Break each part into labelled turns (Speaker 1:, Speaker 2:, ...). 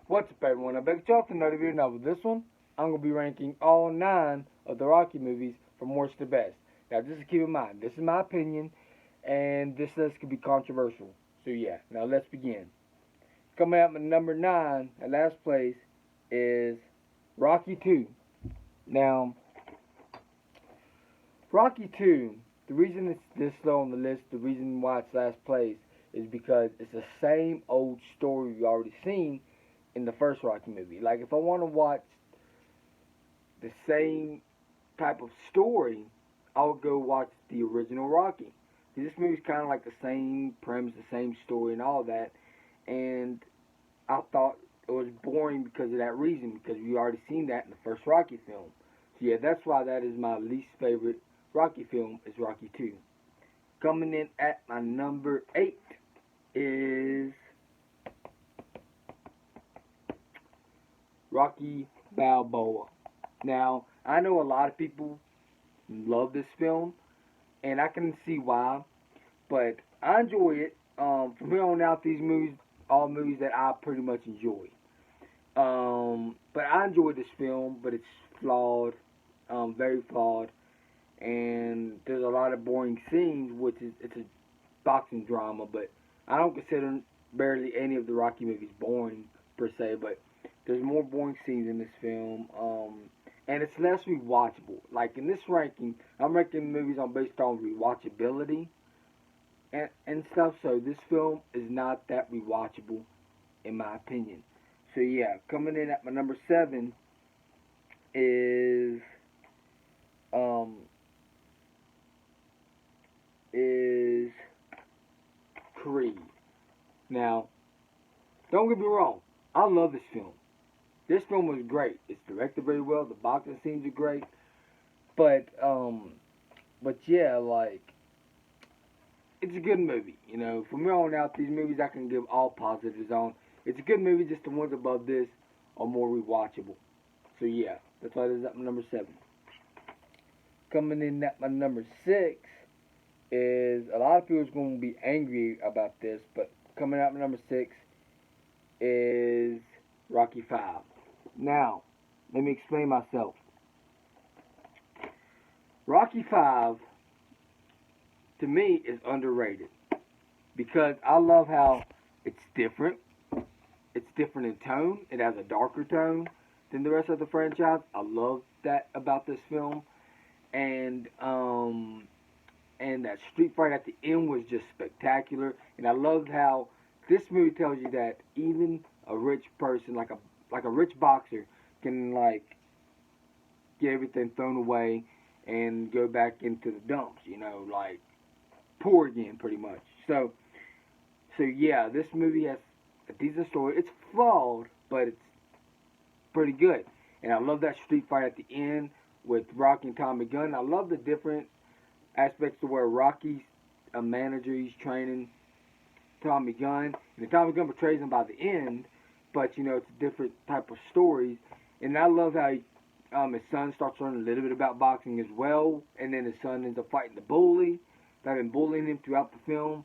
Speaker 1: What's up, everyone? I'm back to another video. Now, with this one, I'm going to be ranking all 9 of the Rocky movies from worst to best. Now, just to keep in mind, this is my opinion, and this list could be controversial. So, yeah, now let's begin. Coming out at number 9, at last place, is Rocky 2. Now, Rocky 2, the reason it's this low on the list, the reason why it's last place, is because it's the same old story we've already seen in the first Rocky movie. Like, if I want to watch the same type of story, I would go watch the original Rocky. This movie's kind of like the same premise, the same story, and all that. And I thought it was boring because of that reason, because we already seen that in the first Rocky film. So yeah, that's why that is my least favorite Rocky film, is Rocky 2. Coming in at my number 8 is Rocky Balboa. Now, I know a lot of people love this film, and I can see why, but I enjoy it. From here on out, these movies, all movies that I pretty much enjoy. But I enjoy this film, but it's flawed, very flawed, and there's a lot of boring scenes, which is, it's a boxing drama, but I don't consider barely any of the Rocky movies boring, per se, but there's more boring scenes in this film, and it's less rewatchable. Like, in this ranking, I'm ranking movies on based on rewatchability and stuff, so this film is not that rewatchable, in my opinion. So yeah, coming in at my number 7 is is Creed. Now, don't get me wrong, I love this film. This film was great. It's directed very well. The boxing scenes are great, but yeah, like, it's a good movie. You know, from here on out, these movies I can give all positives on. It's a good movie. Just the ones above this are more rewatchable. So yeah, that's why this is at my number 7. Coming in at my number 6 is, a lot of people's going to be angry about this, but coming out my number 6 is Rocky 5. Now, let me explain myself. Rocky 5, to me, is underrated because I love how it's different. It's different in tone. It has a darker tone than the rest of the franchise. I love that about this film. And that street fight at the end was just spectacular. And I loved how this movie tells you that even a rich person, like a rich boxer, can, like, get everything thrown away and go back into the dumps. You know, like, poor again, pretty much. So yeah, this movie has a decent story. It's flawed, but it's pretty good. And I love that street fight at the end with Rocky and Tommy Gunn. I love the different aspects to where Rocky's a manager, he's training Tommy Gunn, and Tommy Gunn betrays him by the end, but you know, it's a different type of stories. And I love how his son starts learning a little bit about boxing as well, and then his son ends up fighting the bully. They've been bullying him throughout the film.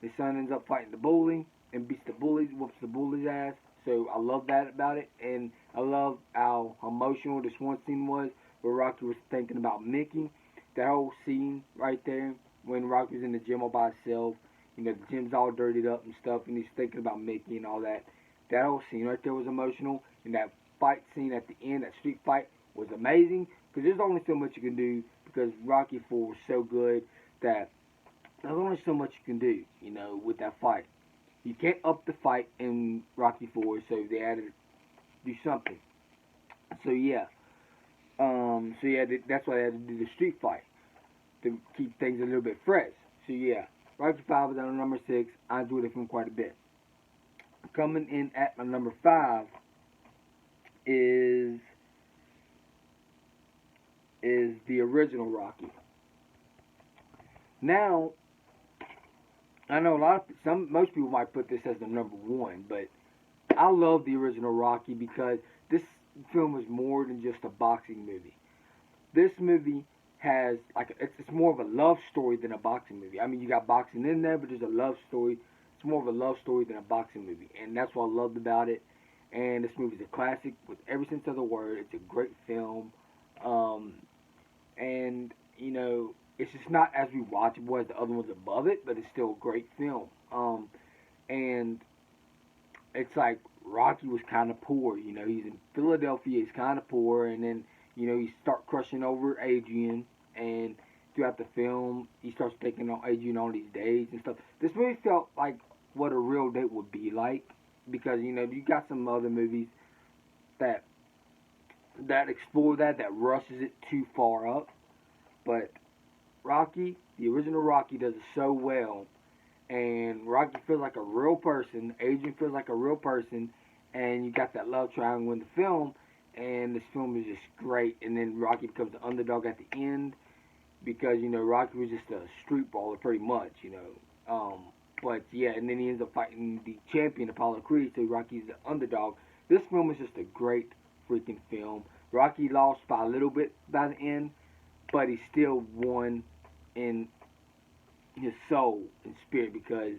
Speaker 1: His son ends up fighting the bully and beats the bully, whoops the bully's ass. So I love that about it, and I love how emotional this one scene was where Rocky was thinking about Mickey. That whole scene right there when Rocky was in the gym all by himself, you know, the gym's all dirtied up and stuff, and he's thinking about Mickey and all that. That whole scene right there was emotional, and that fight scene at the end, that street fight, was amazing, because there's only so much you can do, because Rocky 4 was so good that there's only so much you can do, you know, with that fight. You can't up the fight in Rocky 4, so they had to do something. So yeah, that's why they had to do the street fight, to keep things a little bit fresh. So yeah, Rocky 5 is on number 6. I enjoyed it from quite a bit. Coming in at my number 5 is the original Rocky. Now, I know most people might put this as the number 1, but I love the original Rocky because this film is more than just a boxing movie. This movie has, like, it's more of a love story than a boxing movie. I mean, you got boxing in there, but there's a love story. It's more of a love story than a boxing movie, and that's what I loved about it. And this movie's a classic with every sense of the word. It's a great film. Um, and, you know, it's just not as rewatchable as the other ones above it, but it's still a great film. And it's like Rocky was kind of poor. You know, he's in Philadelphia. He's kind of poor, and then you know he start crushing over Adrian, and throughout the film he starts taking on Adrian on these dates and stuff. This movie felt like what a real date would be like because you know you got some other movies that explore that rushes it too far up, but Rocky, the original Rocky, does it so well and Rocky feels like a real person. Adrian feels like a real person, and you got that love triangle in the film, and this film is just great. And then Rocky becomes the underdog at the end because you know Rocky was just a street baller pretty much, you know. But yeah, and then he ends up fighting the champion Apollo Creed, so Rocky's the underdog. This film is just a great freaking film. Rocky lost by a little bit by the end, but he still won in his soul and spirit because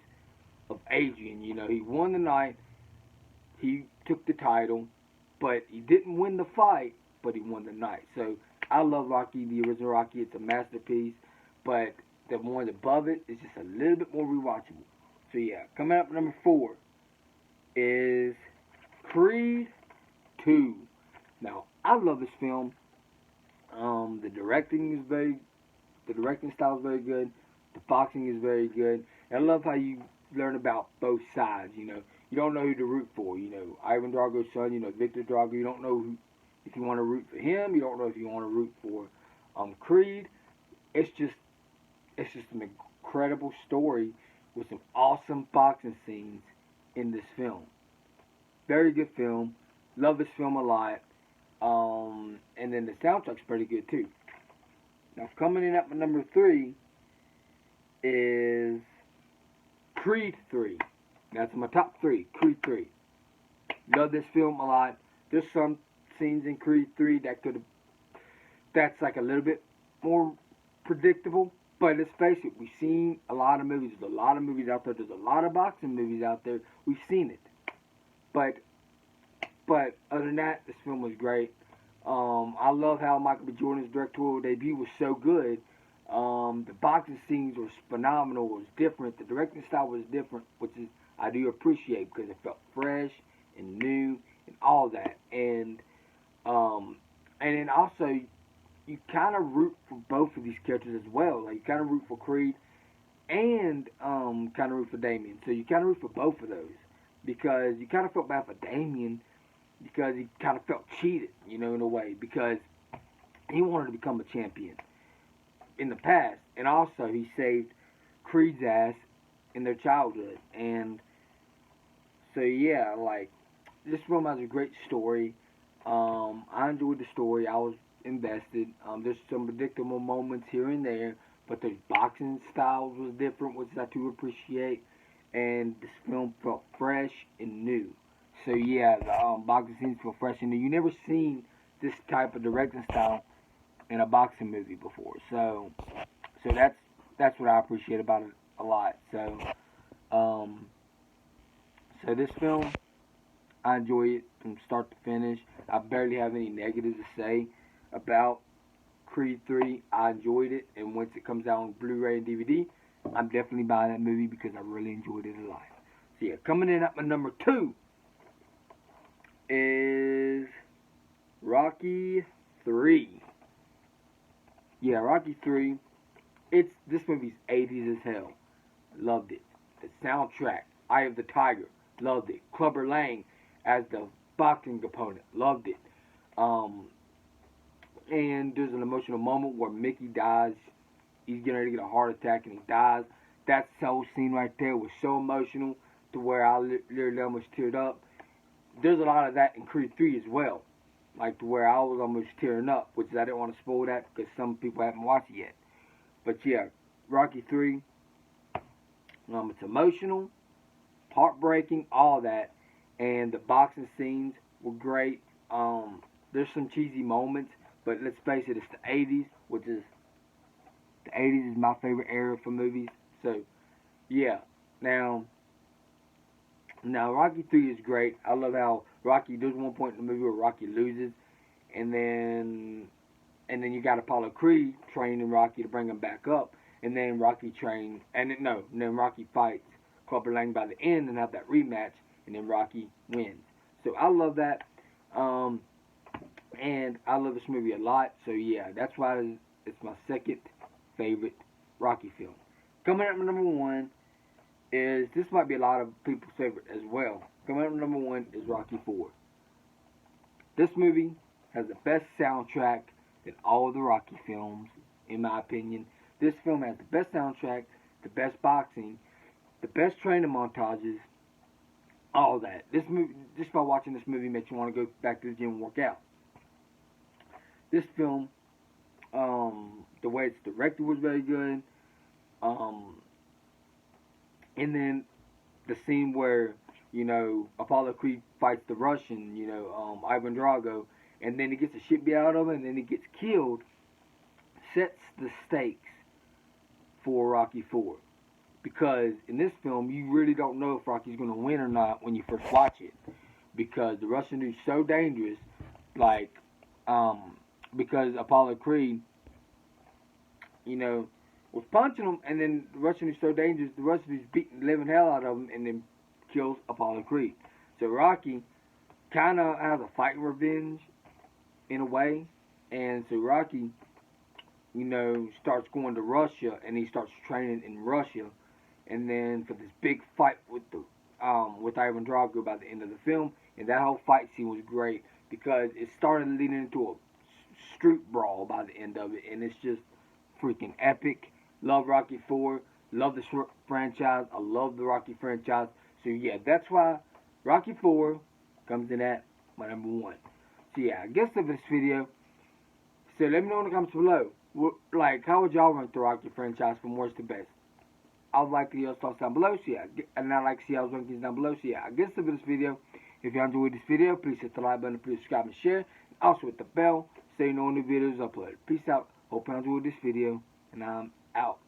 Speaker 1: of Adrian. You know, he won the night, he took the title, but he didn't win the fight, but he won the night. So I love Rocky, the original Rocky. It's a masterpiece, but the one above it is just a little bit more rewatchable. So yeah, coming up number 4 is Creed 2. Now I love this film. The directing style is very good. The boxing is very good. And I love how you learn about both sides. You know, you don't know who to root for. You know, Ivan Drago's son. You know, Victor Drago. You don't know if you want to root for him. You don't know if you want to root for Creed. It's just an incredible story with some awesome boxing scenes in this film. Very good film. Love this film a lot. And then the soundtrack's pretty good too. Now coming in at number 3 is Creed 3. That's my top 3. Creed 3. Love this film a lot. There's some scenes in Creed 3 that's like a little bit more predictable. But let's face it, we've seen a lot of movies. There's a lot of movies out there. There's a lot of boxing movies out there. We've seen it. But other than that, this film was great. I love how Michael B. Jordan's directorial debut was so good. The boxing scenes was phenomenal. It was different. The directing style was different, which is I do appreciate because it felt fresh and new and all that. And then also you kind of root for both of these characters as well. Like you kind of root for Creed and kind of root for Damien. So you kind of root for both of those because you kind of felt bad for Damien because he kind of felt cheated, you know, in a way because he wanted to become a champion in the past, and also he saved Creed's ass in their childhood. And so yeah, like this film has a great story. I enjoyed the story. I was invested. There's some predictable moments here and there, but the boxing styles was different, which I do appreciate. And this film felt fresh and new. So yeah, the boxing scenes feel fresh and new. You never seen this type of directing style in a boxing movie before. So that's what I appreciate about it a lot. Um, so this film, I enjoy it from start to finish. I barely have any negatives to say about Creed 3. I enjoyed it, and once it comes out on Blu-ray and DVD, I'm definitely buying that movie because I really enjoyed it a lot. So yeah, coming in at my number 2 is Rocky 3. Yeah, Rocky 3. This movie's 80s as hell. Loved it. The soundtrack, Eye of the Tiger, loved it. Clubber Lang as the boxing opponent, loved it. And there's an emotional moment where Mickey dies. He's getting ready to get a heart attack and he dies. That whole scene right there was so emotional to where I literally almost teared up. There's a lot of that in Creed 3 as well. Like to where I was almost tearing up, which I didn't want to spoil that because some people haven't watched it yet. But yeah, Rocky 3, it's emotional, heartbreaking, all that. And the boxing scenes were great. There's some cheesy moments, but let's face it, it's the 80s, the 80s is my favorite era for movies. So, yeah. Now Rocky 3 is great. I love how Rocky, there's one point in the movie where Rocky loses, and then you got Apollo Creed training Rocky to bring him back up, and then Rocky trains, and then Rocky fights Clubber Lang by the end and have that rematch, and then Rocky wins. So I love that, and I love this movie a lot. So yeah, that's why it's my second favorite Rocky film. Coming up number one is, this might be a lot of people's favorite as well. Coming up number one is Rocky 4. This movie has the best soundtrack than all of the Rocky films, in my opinion. This film has the best soundtrack, the best boxing, the best training montages, all that. This movie, just by watching this movie, makes you want to go back to the gym and work out. This film, the way it's directed was very good. And then the scene where, Apollo Creed fights the Russian, Ivan Drago, and then he gets the shit beat out of him, and then he gets killed, sets the stakes for Rocky 4. Because in this film, you really don't know if Rocky's going to win or not when you first watch it. Because the Russian dude's so dangerous, because Apollo Creed, was punching him, and then the Russian is so dangerous, the Russian is beating the living hell out of him, and then kills Apollo Creed. So Rocky kind of has a fighting revenge, in a way, and so Rocky, starts going to Russia, and he starts training in Russia, and then for this big fight with Ivan Drago by the end of the film, and that whole fight scene was great, because it started leading into a street brawl by the end of it, and it's just freaking epic. Love Rocky 4. Love this franchise. I love the Rocky franchise. So yeah, that's why Rocky 4 comes in at my number one. So yeah, I guess of this video. So let me know in the comments below. How would y'all rank the Rocky franchise from worst to best? I would like to hear your thoughts down below. So yeah, and I'd like to see y'all's rankings down below. So yeah, I guess of this video. If you enjoyed this video, please hit the like button, please subscribe and share. Also hit the bell so you know when the videos uploaded. Peace out. Hope you enjoyed this video, and I'm out.